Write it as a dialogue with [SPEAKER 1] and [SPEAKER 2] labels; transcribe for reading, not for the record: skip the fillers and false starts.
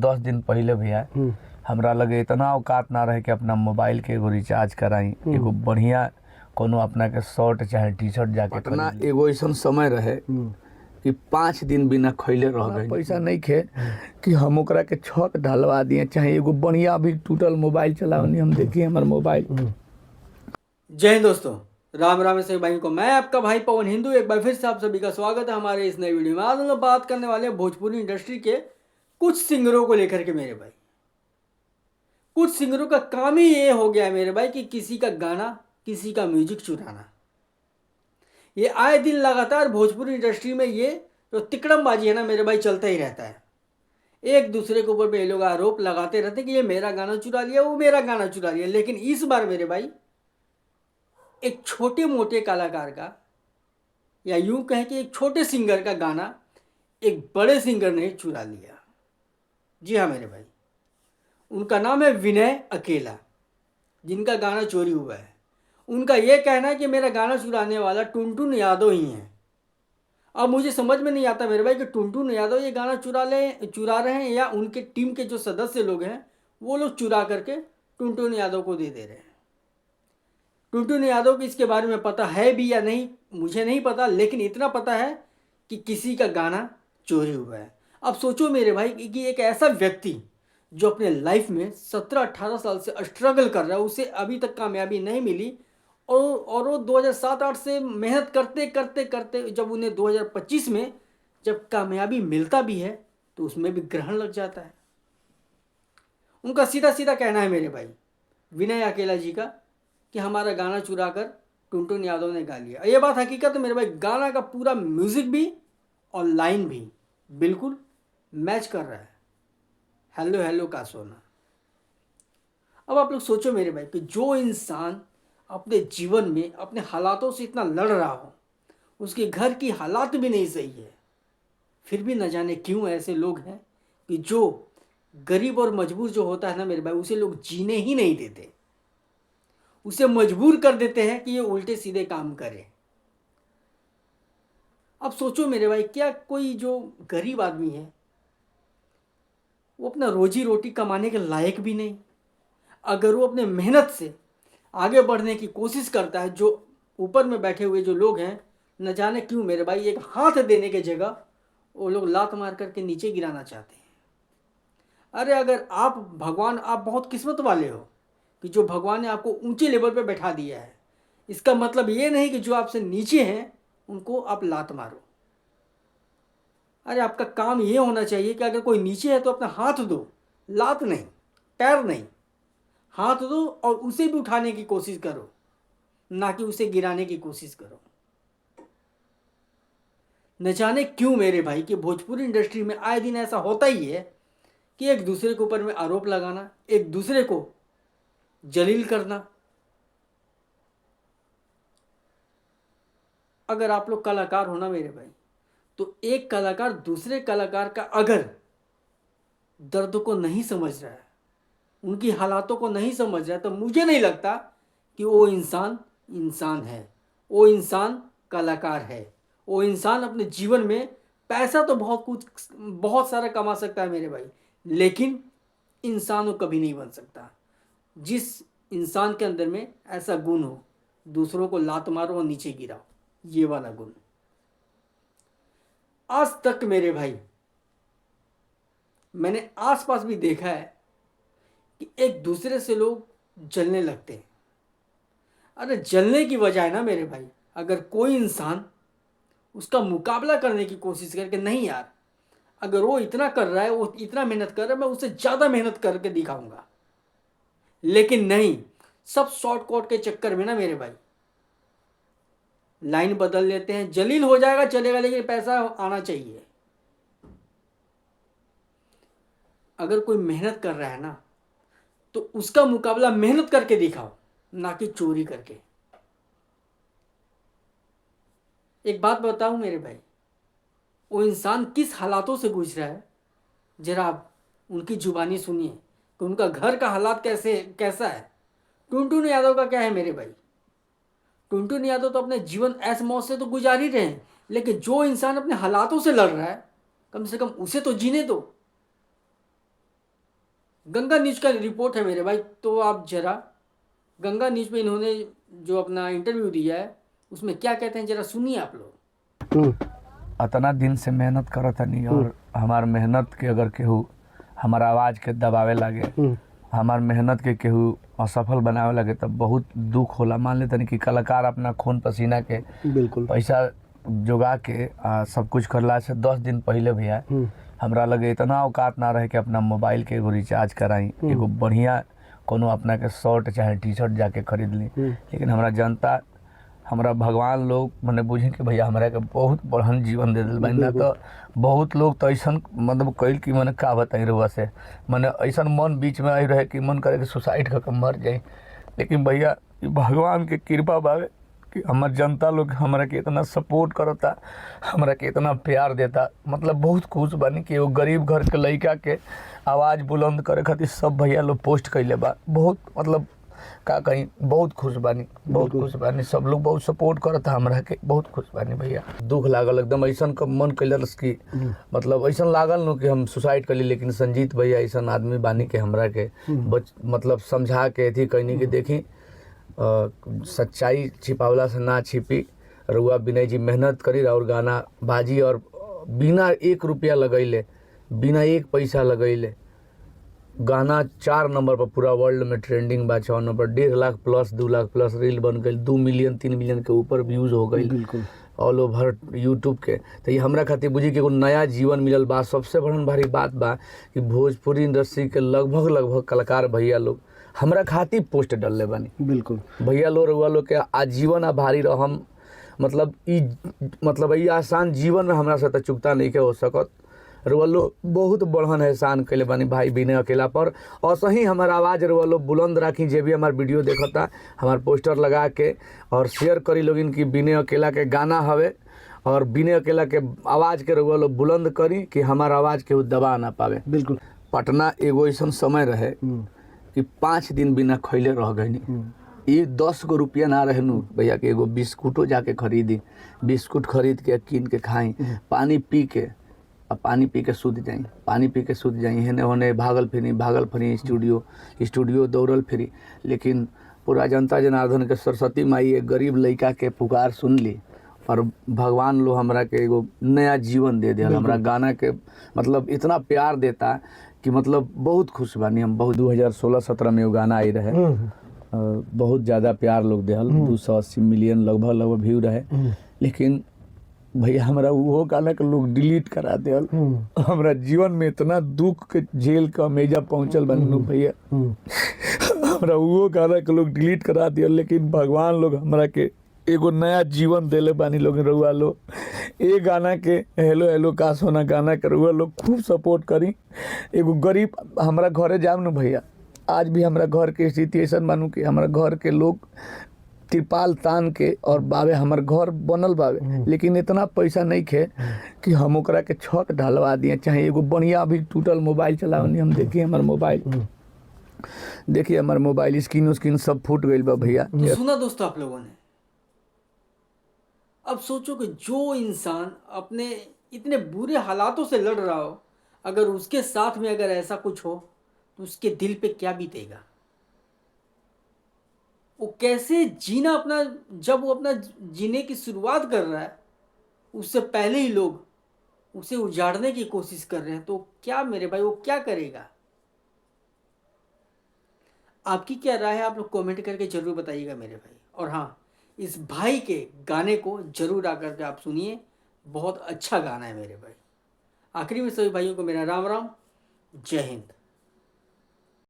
[SPEAKER 1] 10 दिन पहले भैया हमरा लगे इतना औकात ना रहे कि अपना मोबाइल के एगो रिचार्ज कराई, एगो बढ़िया कोनो अपना के शर्ट चाहे टी शर्ट जाके पटना एगो ऐसा समय रहे कि 5 दिन बिना खैले रह गए। पैसा नहीं खे कि हम ओकरा के छत ढलवा दिए, चाहे एगो बढ़िया अभी टूटल मोबाइल चलावनी हम देखिए हमारे मोबाइल।
[SPEAKER 2] जय हिंद दोस्तों, राम राम से भाई को मैं आपका भाई पवन हिंदू एक बार फिर से आप सभी का स्वागत है हमारे इस नई वीडियो में। आज हम लोग बात करने वाले हैं भोजपुरी इंडस्ट्री के कुछ सिंगरों को लेकर के। मेरे भाई, कुछ सिंगरों का काम ही ये हो गया है मेरे भाई कि किसी का गाना, किसी का म्यूजिक चुराना। ये आए दिन लगातार भोजपुरी इंडस्ट्री में ये जो तिकड़मबाजी है ना मेरे भाई, चलता ही रहता है। एक दूसरे के ऊपर ये लोग आरोप लगाते रहते कि ये मेरा गाना चुरा लिया, वो मेरा गाना चुरा लिया। लेकिन इस बार मेरे भाई एक छोटे मोटे कलाकार का, या यूं कहें कि एक छोटे सिंगर का गाना एक बड़े सिंगर ने चुरा लिया। जी हाँ मेरे भाई, उनका नाम है विनय अकेला, जिनका गाना चोरी हुआ है। उनका यह कहना है कि मेरा गाना चुराने वाला टुनटुन यादव ही है। अब मुझे समझ में नहीं आता मेरे भाई कि टुनटुन यादव ये गाना चुरा रहे हैं या उनके टीम के जो सदस्य लोग हैं वो लोग चुरा करके टुनटुन यादव को दे रहे हैं। टुनटुन यादव को इसके बारे में पता है भी या नहीं मुझे नहीं पता, लेकिन इतना पता है कि किसी का गाना चोरी हुआ है। अब सोचो मेरे भाई कि एक ऐसा व्यक्ति जो अपने लाइफ में 17-18 साल से स्ट्रगल कर रहा है, उसे अभी तक कामयाबी नहीं मिली, और वो 2007-8 से मेहनत करते करते करते जब उन्हें 2025 में जब कामयाबी मिलता भी है तो उसमें भी ग्रहण लग जाता है। उनका सीधा सीधा कहना है मेरे भाई विनय अकेला जी का कि हमारा गाना चुरा कर टुनटुन यादव ने गा लिया। ये बात हकीकत है मेरे भाई, गाना का पूरा म्यूजिक भी और लाइन भी बिल्कुल मैच कर रहा है, हेलो हेलो का सोना। अब आप लोग सोचो मेरे भाई कि जो इंसान अपने जीवन में अपने हालातों से इतना लड़ रहा हो, उसके घर की हालात भी नहीं सही है, फिर भी न जाने क्यों ऐसे लोग हैं कि जो गरीब और मजबूर जो होता है ना मेरे भाई, उसे लोग जीने ही नहीं देते, उसे मजबूर कर देते हैं कि ये उल्टे सीधे काम करे। अब सोचो मेरे भाई, क्या कोई जो गरीब आदमी है वो अपना रोजी रोटी कमाने के लायक भी नहीं? अगर वो अपने मेहनत से आगे बढ़ने की कोशिश करता है, जो ऊपर में बैठे हुए जो लोग हैं न जाने क्यों मेरे भाई एक हाथ देने के जगह वो लोग लात मार करके नीचे गिराना चाहते हैं। अरे अगर आप आप बहुत किस्मत वाले हो कि जो भगवान ने आपको ऊंचे लेवल पे बैठा दिया है, इसका मतलब ये नहीं कि जो आपसे नीचे हैं उनको आप लात मारो। अरे आपका काम ये होना चाहिए कि अगर कोई नीचे है तो अपना हाथ दो, लात नहीं, पैर नहीं, हाथ दो और उसे भी उठाने की कोशिश करो, ना कि उसे गिराने की कोशिश करो। न जाने क्यों मेरे भाई कि भोजपुरी इंडस्ट्री में आए दिन ऐसा होता ही है कि एक दूसरे के ऊपर में आरोप लगाना, एक दूसरे को जलील करना। अगर आप लोग कलाकार हो ना मेरे भाई, तो एक कलाकार दूसरे कलाकार का अगर दर्द को नहीं समझ रहा है, उनकी हालातों को नहीं समझ रहा है, तो मुझे नहीं लगता कि वो इंसान है, वो इंसान कलाकार है। वो इंसान अपने जीवन में पैसा तो बहुत सारा कमा सकता है मेरे भाई, लेकिन इंसान वो कभी नहीं बन सकता। जिस इंसान के अंदर में ऐसा गुण हो, दूसरों को लात मारो और नीचे गिराओ, ये वाला गुण। आज तक मेरे भाई मैंने आसपास भी देखा है कि एक दूसरे से लोग जलने लगते हैं। अरे जलने की बजाय ना मेरे भाई, अगर कोई इंसान उसका मुकाबला करने की कोशिश करके, नहीं यार अगर वो इतना कर रहा है, वो इतना मेहनत कर रहा है, मैं उससे ज़्यादा मेहनत करके दिखाऊंगा। लेकिन नहीं, सब शॉर्टकट के चक्कर में ना मेरे भाई लाइन बदल लेते हैं। जलील हो जाएगा चलेगा, लेकिन पैसा आना चाहिए। अगर कोई मेहनत कर रहा है ना, तो उसका मुकाबला मेहनत करके दिखाओ, ना कि चोरी करके। एक बात बताऊं मेरे भाई, वो इंसान किस हालातों से गुजरा है, जरा आप उनकी जुबानी सुनिए कि उनका घर का हालात कैसा है। टुनटुन यादव का क्या है मेरे भाई, टुनटुन यादव तो अपने जीवन ऐश मौज से तो गुजार ही रहे हैं, लेकिन जो इंसान अपने हालातों से लड़ रहा है, कम से कम उसे तो जीने दो। गंगा न्यूज का रिपोर्ट है मेरे भाई, तो आप जरा गंगा न्यूज पे इन्होंने जो अपना इंटरव्यू दिया है उसमें क्या कहते हैं जरा सुनिए आप लोग।
[SPEAKER 1] इतना दिन से मेहनत करत नहीं और हमार मेहनत के अगर केहू हमार आवाज़ के दबावे लगे, हमार मेहनत के केहू असफल बनावे लगे तब बहुत दुख होला। मान लेते नहीं कि कलाकार अपना खून पसीना के
[SPEAKER 3] बिल्कुल
[SPEAKER 1] पैसा जुगा के सब कुछ करला से 10 दिन पहले भैया हमरा लगे इतना औकात ना रहे कि अपना मोबाइल के एगो रिचार्ज कराई, एगो बढ़िया कोनो अपना के शर्ट चाहे टी शर्ट जाके खरीद ली। लेकिन हमरा जनता, हमरा भगवान लोग मने बुझे कि भैया हमरा के बहुत बढ़न जीवन दे दिल बा। ना तो बहुत लोग तो ऐसा मतलब कैल कि मने का बताई रहुआ से, मने ऐसा मन बीच में आई रहे कि मन करे कि सुसाइड करके मर जाए। लेकिन भैया भगवान के कृपा बावे कि हमार जनता लोग हमरा के इतना सपोर्ट करता, हमरा के इतना प्यार देता। मतलब बहुत खुश बानी कि वो गरीब घर के लड़का के आवाज़ बुलंद करे खातिर सब भैया लोग पोस्ट कैले बा। बहुत मतलब का कहीं बहुत खुश बानी, बहुत खुश बानी। सब लोग बहुत सपोर्ट करता हमरा के, बहुत खुश बानी भैया। दुख लागल एकदम, ऐसा का मन कैलस कि मतलब ऐसा लागल न कि हम सुसाइड कर ली। लेकिन संजीत भैया ऐसा आदमी बानी के हमरा के मतलब समझा के थी कहनी कि देखी सच्चाई छिपावला से ना छिपी। रुआ विनय जी मेहनत करी और गाना बाजी और बिना 1 रुपया लगैले, बिना 1 पैसा लगैले गाना 4 नंबर पर पूरा वर्ल्ड में ट्रेंडिंग बा। 6 number 1.5 lakh plus 2 lakh plus reel बन गई, 2 मिलियन 3 मिलियन के ऊपर व्यूज हो गई
[SPEAKER 3] बिल्कुल
[SPEAKER 1] ऑल ओवर यूट्यूब के। तो ये हमरा खातिर बुझी कि एगो नया जीवन मिलल बा। सबसे बड़न भारी बात बा कि भोजपुरी इंडस्ट्री के लगभग कलाकार भैया लोग हमरा खातिर पोस्ट डालले बानी।
[SPEAKER 3] बिल्कुल
[SPEAKER 1] भैया लोग रुआ लोग के आजीवन आभारी रहम। मतलब ई आसान जीवन में हमरा से तो चुकता नहीं के हो सकत। रुआ लोग बहुत बढ़न एहसान कैले बानी भाई विनय अकेला पर। और सही हमार आवाज़ रुआ लोग बुलंद रखी। जे भी हमार वीडियो देखता हमार पोस्टर लगा के और शेयर करी लोगिन कि विनय अकेला के गाना हवे और विनय अकेला के आवाज़ के रुआ लोग बुलंद करी कि हमार आवाज़ के दबा ना पावे।
[SPEAKER 3] बिल्कुल
[SPEAKER 1] पटना एगो ऐसा समय रहे कि 5 दिन बिना खैले रह गई। ये 10 गो रुपया ना रहे नु भैया के एगो बिस्कुटो जाके खरीदी, बिस्कुट खरीद के कीन के खाई, पानी पी के सूत जाई, पानी पी के सूत जाई। हेने होने भागल फिरी स्टूडियो दौड़ल फिरी। लेकिन पूरा जनता जनार्दन के सरस्वती माई एक गरीब लड़का के पुकार सुन ली और भगवान लो हमरा के एगो नया जीवन दे दिया। हमरा गाना के मतलब इतना प्यार देता कि मतलब बहुत खुश बानी हम। बहुत 2016-17 में वो गाना आई रहे, बहुत ज़्यादा प्यार लोग दिहल, 280 मिलियन लगभग व्यू रहे। लेकिन भैया हमरा वो गाना के लोग डिलीट करा दिहल। हमरा जीवन में इतना दुख के जेल का मेजा पहुँचल बनू भैया, हमरा वो गाना के लोग डिलीट करा दिहल। लेकिन भगवान लोग हमरा के एगो नया जीवन देले बानी लोग। रउआ लोग ए गाना के हेलो हेलो का सोना गाना के रउआ लोग खूब सपोर्ट करी। एगो गरीब हमरा घरे जाम न भैया, आज भी हमरा घर के स्थिति ऐसा मानू कि हमरा घर के लोग तिरपाल तान के और बावे हमर घर बनल बावे। लेकिन इतना पैसा नहीं खे कि हम ओकरा के छत ढलवा दिए, चाहे एगो बढ़िया अभी टूटल मोबाइल चलावनी। हम देखिए हमार मोबाइल, देखिए हमार मोबाइल स्क्रीन सब फूट गई बा भैया।
[SPEAKER 2] तो सुना दोस्तों आप लोगों ने, अब सोचो कि जो इंसान अपने इतने बुरे हालातों से लड़ रहा हो, अगर उसके साथ में अगर ऐसा कुछ हो तो उसके दिल पे क्या बीतेगा, वो कैसे जीना अपना, जब वो अपना जीने की शुरुआत कर रहा है उससे पहले ही लोग उसे उजाड़ने की कोशिश कर रहे हैं, तो क्या मेरे भाई वो क्या करेगा। आपकी क्या राय है आप लोग कमेंट करके जरूर बताइएगा मेरे भाई। और हाँ, इस भाई के गाने को जरूर आकर के आप सुनिए, बहुत अच्छा गाना है मेरे भाई। आखिरी में सभी भाइयों को मेरा राम राम, जय हिंद।